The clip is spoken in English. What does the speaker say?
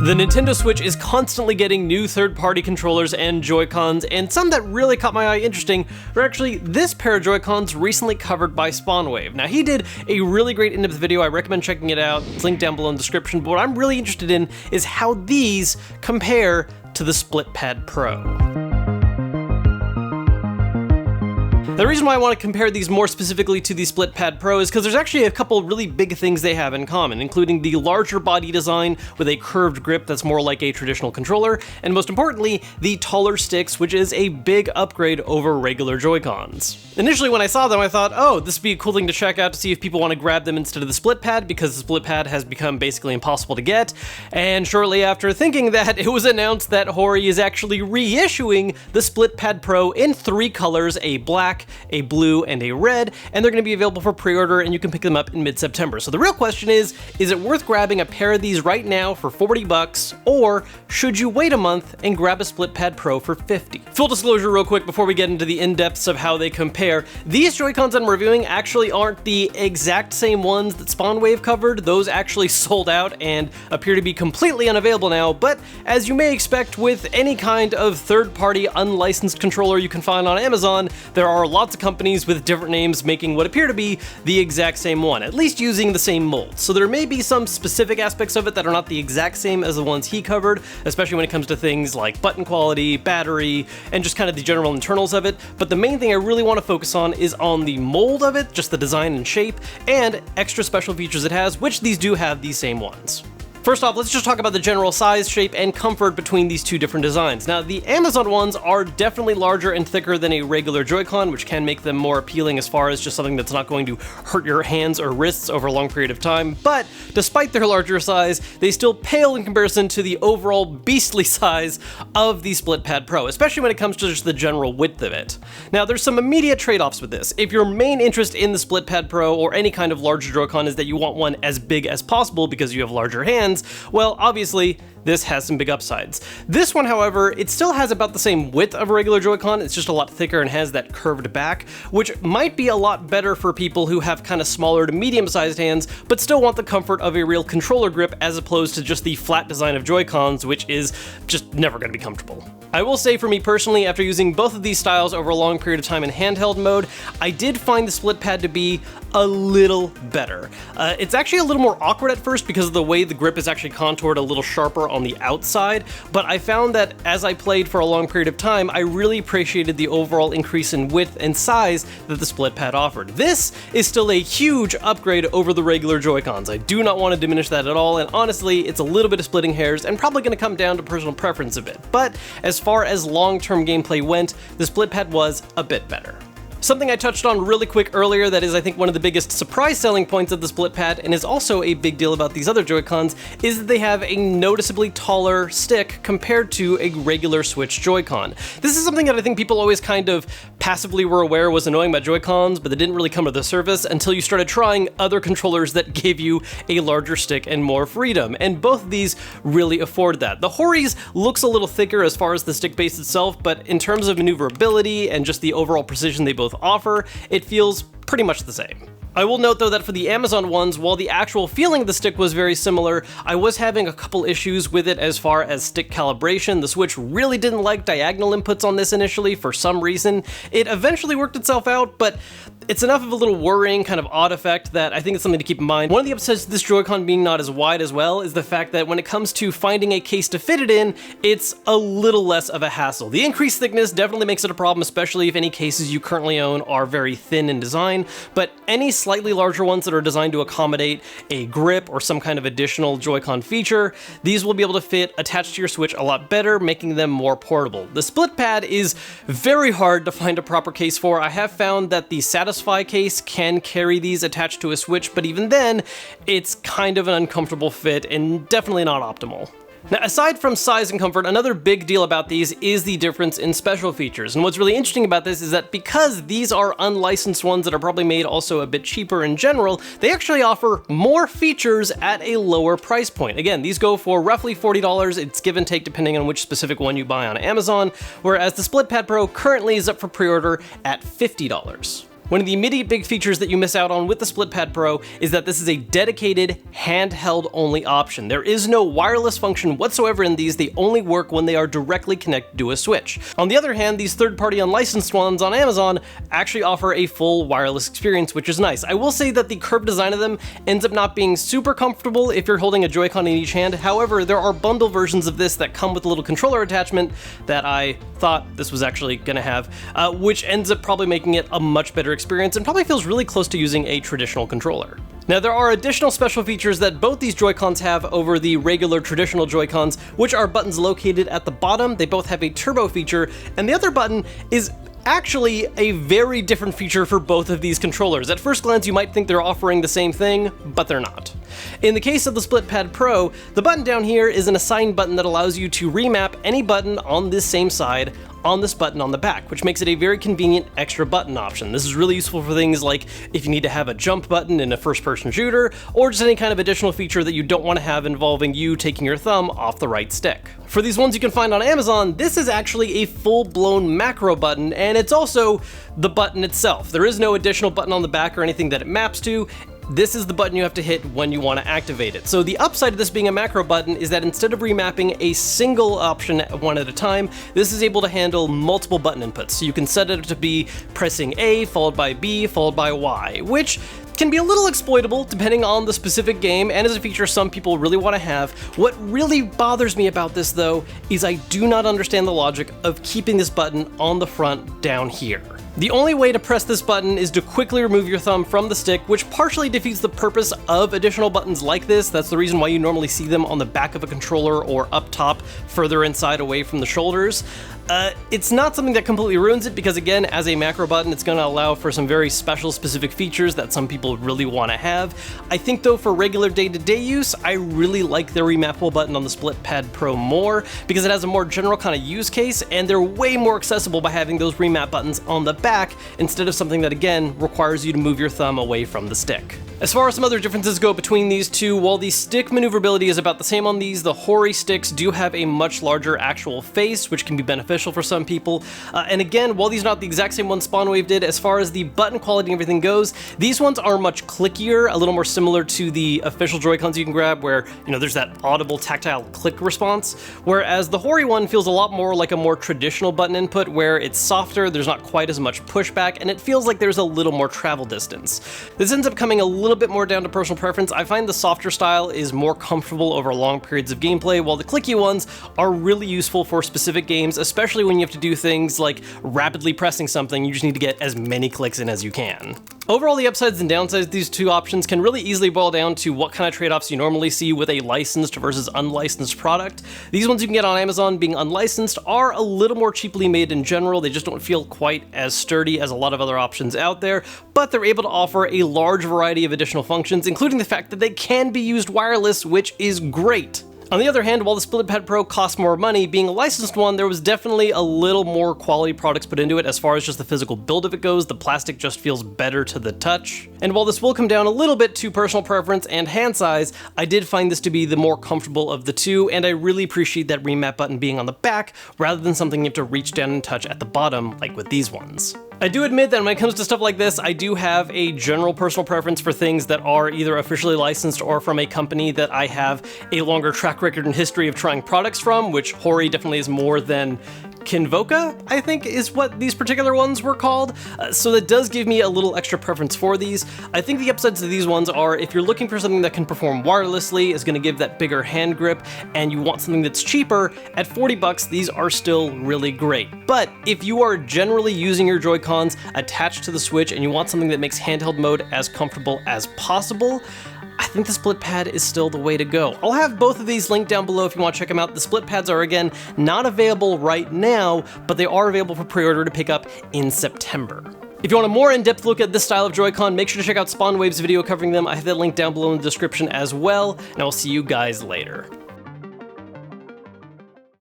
The Nintendo Switch is constantly getting new third-party controllers and Joy-Cons, and some that really caught my eye interesting were actually this pair of Joy-Cons recently covered by SpawnWave. Now, he did a really great in-depth video. I recommend checking it out. It's linked down below in the description, but what I'm really interested in is how these compare to the SplitPad Pro. The reason why I want to compare these more specifically to the SplitPad Pro is because there's actually a couple really big things they have in common, including the larger body design with a curved grip that's more like a traditional controller, and most importantly, the taller sticks, which is a big upgrade over regular Joy-Cons. Initially when I saw them, I thought, oh, this would be a cool thing to check out to see if people want to grab them instead of the SplitPad, because the SplitPad has become basically impossible to get, and shortly after thinking that, it was announced that HORI is actually reissuing the SplitPad Pro in 3 colors, a black, a blue, and a red, and they're going to be available for pre-order, and you can pick them up in mid-September. So the real question is it worth grabbing a pair of these right now for 40 bucks, or should you wait a month and grab a SplitPad Pro for 50? Full disclosure real quick before we get into the in-depths of how they compare, these Joy-Cons I'm reviewing actually aren't the exact same ones that SpawnWave covered. Those actually sold out and appear to be completely unavailable now, but as you may expect with any kind of third-party unlicensed controller you can find on Amazon, there are lots of companies with different names making what appear to be the exact same one, at least using the same mold. So there may be some specific aspects of it that are not the exact same as the ones he covered, especially when it comes to things like button quality, battery, and just kind of the general internals of it, but the main thing I really want to focus on is on the mold of it, just the design and shape, and extra special features it has, which these do have these same ones. First off, let's just talk about the general size, shape, and comfort between these two different designs. Now, the Amazon ones are definitely larger and thicker than a regular Joy-Con, which can make them more appealing as far as just something that's not going to hurt your hands or wrists over a long period of time, but despite their larger size, they still pale in comparison to the overall beastly size of the SplitPad Pro, especially when it comes to just the general width of it. Now, there's some immediate trade-offs with this. If your main interest in the SplitPad Pro or any kind of larger Joy-Con is that you want one as big as possible because you have larger hands, well, obviously, this has some big upsides. This one, however, it still has about the same width of a regular Joy-Con, it's just a lot thicker and has that curved back, which might be a lot better for people who have kind of smaller to medium-sized hands, but still want the comfort of a real controller grip as opposed to just the flat design of Joy-Cons, which is just never going to be comfortable. I will say for me personally, after using both of these styles over a long period of time in handheld mode, I did find the SplitPad to be a little better. It's actually a little more awkward at first because of the way the grip is actually contoured a little sharper on the outside, but I found that as I played for a long period of time, I really appreciated the overall increase in width and size that the SplitPad offered. This is still a huge upgrade over the regular Joy-Cons. I do not want to diminish that at all, and honestly, it's a little bit of splitting hairs and probably going to come down to personal preference a bit, but as far as long-term gameplay went, the SplitPad was a bit better. Something I touched on really quick earlier that is I think one of the biggest surprise selling points of the SplitPad and is also a big deal about these other Joy-Cons is that they have a noticeably taller stick compared to a regular Switch Joy-Con. This is something that I think people always kind of passively were aware was annoying about Joy-Cons, but they didn't really come to the surface until you started trying other controllers that gave you a larger stick and more freedom, and both of these really afford that. The HORI's looks a little thicker as far as the stick base itself, but in terms of maneuverability and just the overall precision they both offer, it feels pretty much the same. I will note though that for the Amazon ones, while the actual feeling of the stick was very similar, I was having a couple issues with it as far as stick calibration. The Switch really didn't like diagonal inputs on this initially for some reason. It eventually worked itself out, but it's enough of a little worrying kind of odd effect that I think it's something to keep in mind. One of the upsides to this Joy-Con being not as wide as well is the fact that when it comes to finding a case to fit it in, it's a little less of a hassle. The increased thickness definitely makes it a problem, especially if any cases you currently own are very thin in design, but any slightly larger ones that are designed to accommodate a grip or some kind of additional Joy-Con feature, these will be able to fit attached to your Switch a lot better, making them more portable. The SplitPad is very hard to find a proper case for. I have found that the Satisfy case can carry these attached to a Switch, but even then, it's kind of an uncomfortable fit and definitely not optimal. Now, aside from size and comfort, another big deal about these is the difference in special features. And what's really interesting about this is that because these are unlicensed ones that are probably made also a bit cheaper in general, they actually offer more features at a lower price point. Again, these go for roughly $40. It's give and take depending on which specific one you buy on Amazon, whereas the SplitPad Pro currently is up for pre-order at $50. One of the immediate big features that you miss out on with the SplitPad Pro is that this is a dedicated handheld only option. There is no wireless function whatsoever in these, they only work when they are directly connected to a Switch. On the other hand, these third-party unlicensed ones on Amazon actually offer a full wireless experience, which is nice. I will say that the curved design of them ends up not being super comfortable if you're holding a Joy-Con in each hand. However, there are bundle versions of this that come with a little controller attachment that I thought this was actually gonna have, which ends up probably making it a much better experience and probably feels really close to using a traditional controller. Now, there are additional special features that both these Joy-Cons have over the regular traditional Joy-Cons, which are buttons located at the bottom. They both have a turbo feature, and the other button is actually a very different feature for both of these controllers. At first glance, you might think they're offering the same thing, but they're not. In the case of the SplitPad Pro, the button down here is an assign button that allows you to remap any button on this same side on this button on the back, which makes it a very convenient extra button option. This is really useful for things like if you need to have a jump button in a first-person shooter, or just any kind of additional feature that you don't want to have involving you taking your thumb off the right stick. For these ones you can find on Amazon, this is actually a full-blown macro button, and it's also the button itself. There is no additional button on the back or anything that it maps to. This is the button you have to hit when you want to activate it. So the upside of this being a macro button is that instead of remapping a single option one at a time, this is able to handle multiple button inputs. So you can set it to be pressing A, followed by B, followed by Y, which can be a little exploitable depending on the specific game and is a feature some people really want to have. What really bothers me about this though is I do not understand the logic of keeping this button on the front down here. The only way to press this button is to quickly remove your thumb from the stick, which partially defeats the purpose of additional buttons like this. That's the reason why you normally see them on the back of a controller or up top, further inside away from the shoulders. It's not something that completely ruins it because, again, as a macro button, it's going to allow for some very special specific features that some people really want to have. I think, though, for regular day-to-day use, I really like the remappable button on the SplitPad Pro more because it has a more general kind of use case, and they're way more accessible by having those remap buttons on the back instead of something that, again, requires you to move your thumb away from the stick. As far as some other differences go between these two, while the stick maneuverability is about the same on these, the HORI sticks do have a much larger actual face, which can be beneficial for some people. And again, while these are not the exact same ones Spawnwave did, as far as the button quality and everything goes, these ones are much clickier, a little more similar to the official Joy-Cons you can grab where, you know, there's that audible tactile click response, whereas the HORI one feels a lot more like a more traditional button input where it's softer, there's not quite as much pushback, and it feels like there's a little more travel distance. This ends up coming a little bit more down to personal preference. I find the softer style is more comfortable over long periods of gameplay, while the clicky ones are really useful for specific games, especially when you have to do things like rapidly pressing something. You just need to get as many clicks in as you can. Overall, the upsides and downsides of these two options can really easily boil down to what kind of trade-offs you normally see with a licensed versus unlicensed product. These ones you can get on Amazon being unlicensed are a little more cheaply made in general. They just don't feel quite as sturdy as a lot of other options out there, but they're able to offer a large variety of additional functions, including the fact that they can be used wireless, which is great. On the other hand, while the SplitPad Pro costs more money, being a licensed one, there was definitely a little more quality products put into it as far as just the physical build of it goes. The plastic just feels better to the touch. And while this will come down a little bit to personal preference and hand size, I did find this to be the more comfortable of the two, and I really appreciate that remap button being on the back rather than something you have to reach down and touch at the bottom like with these ones. I do admit that when it comes to stuff like this, I do have a general personal preference for things that are either officially licensed or from a company that I have a longer track record and history of trying products from, which HORI definitely is more than Kinvoka, I think is what these particular ones were called, so that does give me a little extra preference for these. I think the upsides to these ones are if you're looking for something that can perform wirelessly, is going to give that bigger hand grip, and you want something that's cheaper, at 40 bucks, these are still really great. But if you are generally using your Joy-Cons attached to the Switch and you want something that makes handheld mode as comfortable as possible, I think the SplitPad is still the way to go. I'll have both of these linked down below if you want to check them out. The SplitPads are, again, not available right now, but they are available for pre-order to pick up in September. If you want a more in-depth look at this style of Joy-Con, make sure to check out Spawnwave's video covering them. I have that link down below in the description as well, and I will see you guys later.